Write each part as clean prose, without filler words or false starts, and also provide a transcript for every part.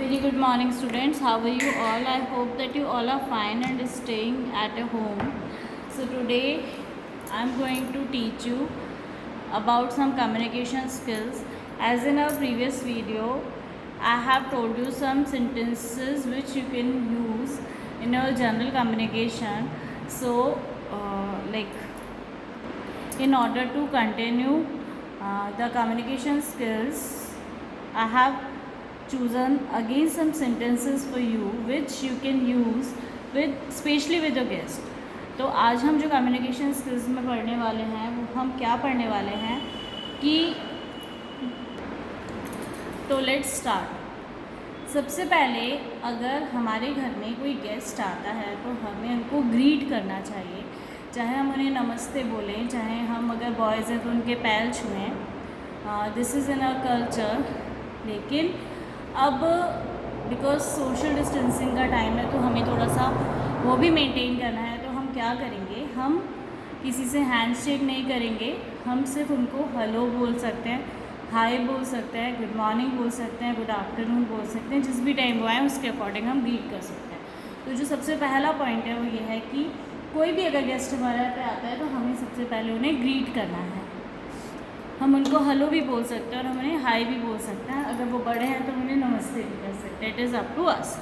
very good morning students. How are you all? I hope that you all are fine and staying at a home. So today I am going to teach you about some communication skills. As in our previous video, I have told you some sentences which you can use in your general communication. So in order to continue the communication skills, I have chosen again some sentences for you which you can use with especially with your guest. तो आज हम जो communication skills में पढ़ने वाले हैं वो हम क्या पढ़ने वाले हैं कि तो लेट्स स्टार्ट। सबसे पहले अगर हमारे घर में कोई गेस्ट आता है तो हमें उनको ग्रीट करना चाहिए, चाहे हम उन्हें नमस्ते बोलें, चाहे हम अगर बॉयज़ हैं तो उनके पैर छुएं। This is in our culture. लेकिन अब बिकॉज सोशल डिस्टेंसिंग का टाइम है तो हमें थोड़ा सा वो भी मेंटेन करना है। तो हम क्या करेंगे, हम किसी से हैंडशेक नहीं करेंगे, हम सिर्फ उनको हेलो बोल सकते हैं, हाय बोल सकते हैं, गुड मॉर्निंग बोल सकते हैं, गुड आफ्टरनून बोल सकते हैं, जिस भी टाइम वो आए उसके अकॉर्डिंग हम ग्रीट कर सकते हैं। तो जो सबसे पहला पॉइंट है वो ये है कि कोई भी अगर गेस्ट हमारे यहाँ पे आता है तो हमें सबसे पहले उन्हें ग्रीट करना है। हम उनको हेलो भी बोल सकते हैं और हम उन्हें हाय भी बोल सकते हैं। अगर वो बड़े हैं तो उन्हें नमस्ते भी कर सकते हैं। It is up to us.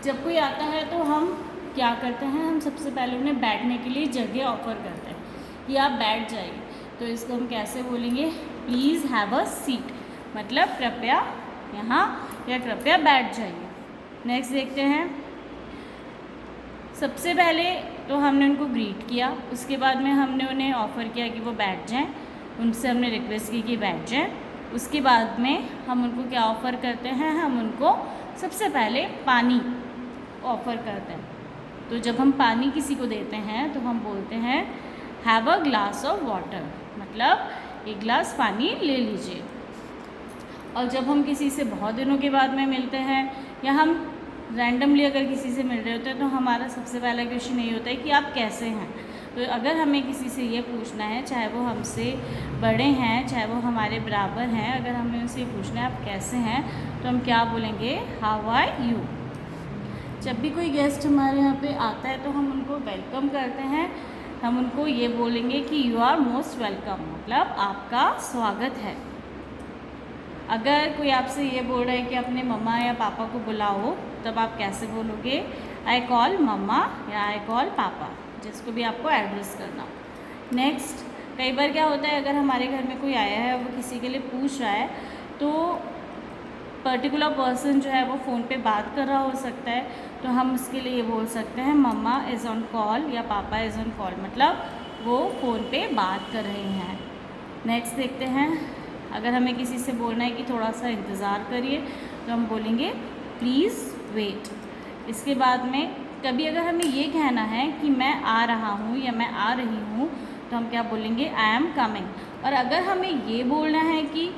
जब कोई आता है तो हम क्या करते हैं, हम सबसे पहले उन्हें बैठने के लिए जगह ऑफर करते हैं कि आप बैठ जाइए। तो इसको हम कैसे बोलेंगे, प्लीज़ हैव अ सीट, मतलब कृपया यहाँ या कृपया बैठ जाइए। नेक्स्ट देखते हैं। सबसे पहले तो हमने उनको ग्रीट किया, उसके बाद में हमने उन्हें ऑफ़र किया कि वो बैठ जाएं, उनसे हमने रिक्वेस्ट की कि बैठ जाएं। उसके बाद में हम उनको क्या ऑफ़र करते हैं, हम उनको सबसे पहले पानी ऑफ़र करते हैं। तो जब हम पानी किसी को देते हैं तो हम बोलते हैं have a glass of water, मतलब एक गिलास पानी ले लीजिए। और जब हम किसी से बहुत दिनों के बाद में मिलते हैं या हम रैंडमली अगर किसी से मिल रहे होते हैं तो हमारा सबसे पहला क्वेश्चन यही होता है कि आप कैसे हैं। तो अगर हमें किसी से ये पूछना है, चाहे वो हमसे बड़े हैं चाहे वो हमारे बराबर हैं, अगर हमें उनसे पूछना है आप कैसे हैं, तो हम क्या बोलेंगे, हाउ आर यू। जब भी कोई गेस्ट हमारे यहाँ पे आता है तो हम उनको वेलकम करते हैं, हम उनको ये बोलेंगे कि यू आर मोस्ट वेलकम, मतलब आपका स्वागत है। अगर कोई आपसे ये बोल रहा है कि अपने मम्मा या पापा को बुलाओ, तब आप कैसे बोलोगे, आई कॉल मम्मा या आई कॉल पापा, जिसको भी आपको एड्रेस करना। नेक्स्ट, कई बार क्या होता है, अगर हमारे घर में कोई आया है वो किसी के लिए पूछ रहा है तो पर्टिकुलर पर्सन जो है वो फ़ोन पे बात कर रहा हो सकता है, तो हम उसके लिए ये बोल सकते हैं मम्मा इज़ ऑन कॉल या पापा इज़ ऑन कॉल, मतलब वो फ़ोन पे बात कर रहे हैं। नेक्स्ट देखते हैं। अगर हमें किसी से बोलना है कि थोड़ा सा इंतज़ार करिए तो हम बोलेंगे प्लीज़ वेट। इसके बाद में कभी अगर हमें ये कहना है कि मैं आ रहा हूँ या मैं आ रही हूँ तो हम क्या बोलेंगे, आई एम कमिंग। और अगर हमें ये बोलना है कि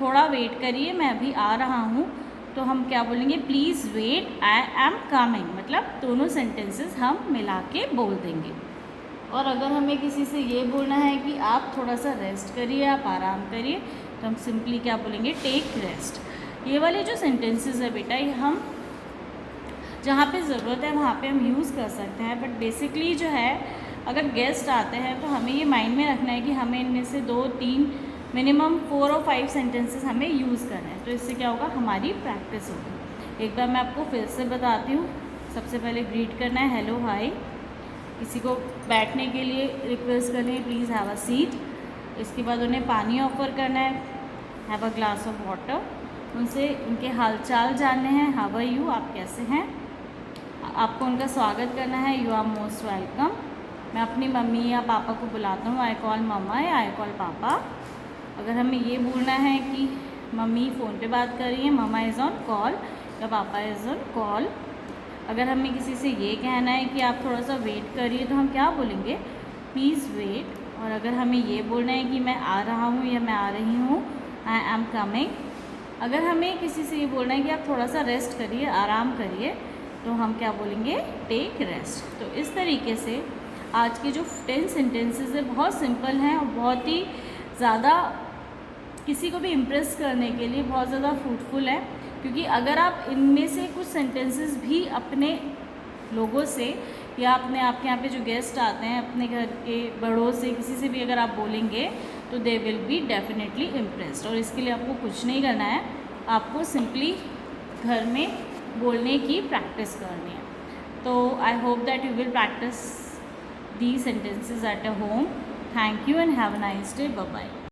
थोड़ा वेट करिए मैं अभी आ रहा हूँ, तो हम क्या बोलेंगे, please wait I am coming, मतलब दोनों सेंटेंसेस हम मिला के बोल देंगे। और अगर हमें किसी से ये बोलना है कि आप थोड़ा सा रेस्ट करिए, आप आराम करिए, तो हम सिंपली क्या बोलेंगे, टेक रेस्ट। ये वाले जो सेंटेंसेस है बेटा, ये हम जहाँ पे ज़रूरत है वहाँ पे हम यूज़ कर सकते हैं। बट बेसिकली जो है, अगर गेस्ट आते हैं तो हमें ये माइंड में रखना है कि हमें इनमें से 2-3 मिनिमम 4 और 5 सेंटेंसेस हमें यूज़ करना है। तो इससे क्या होगा, हमारी प्रैक्टिस होगी। एक बार मैं आपको फिर से बताती हूँ। सबसे पहले ग्रीट करना है, हेलो हाय। किसी को बैठने के लिए रिक्वेस्ट करनी है, प्लीज़ हैव अ सीट। इसके बाद उन्हें पानी ऑफ़र करना है, have a glass of water. उनसे उनके हालचाल जानने हैं, हाउ आर यू, आप कैसे हैं। आपको उनका स्वागत करना है, यू आर मोस्ट वेलकम। मैं अपनी मम्मी या पापा को बुलाता हूँ, आई कॉल मम्मा या आई कॉल पापा। अगर हमें ये बोलना है कि मम्मी फ़ोन पे बात कर रही है, मम्मा इज़ ऑन कॉल या पापा इज़ ऑन कॉल। अगर हमें किसी से ये कहना है कि आप थोड़ा सा वेट करिए, तो हम क्या बोलेंगे, प्लीज़ वेट। और अगर हमें ये बोलना है कि मैं आ रहा हूँ या मैं आ रही हूँ, आई एम कमिंग। अगर हमें किसी से ये बोलना है कि आप थोड़ा सा रेस्ट करिए, आराम करिए, तो हम क्या बोलेंगे, टेक रेस्ट। तो इस तरीके से आज के जो 10 सेंटेंसेस है बहुत सिंपल हैं और बहुत ही ज़्यादा किसी को भी इम्प्रेस करने के लिए बहुत ज़्यादा फ्रूटफुल है। क्योंकि अगर आप इनमें से कुछ सेंटेंसेस भी अपने लोगों से या अपने आपके यहाँ पे जो गेस्ट आते हैं अपने घर के बड़ों से किसी से भी अगर आप बोलेंगे तो they will be definitely impressed. और इसके लिए आपको कुछ नहीं करना है, आपको सिंपली घर में बोलने की प्रैक्टिस करनी है। तो I hope that you will practice these sentences at a home. Thank you and have a nice day. Bye bye.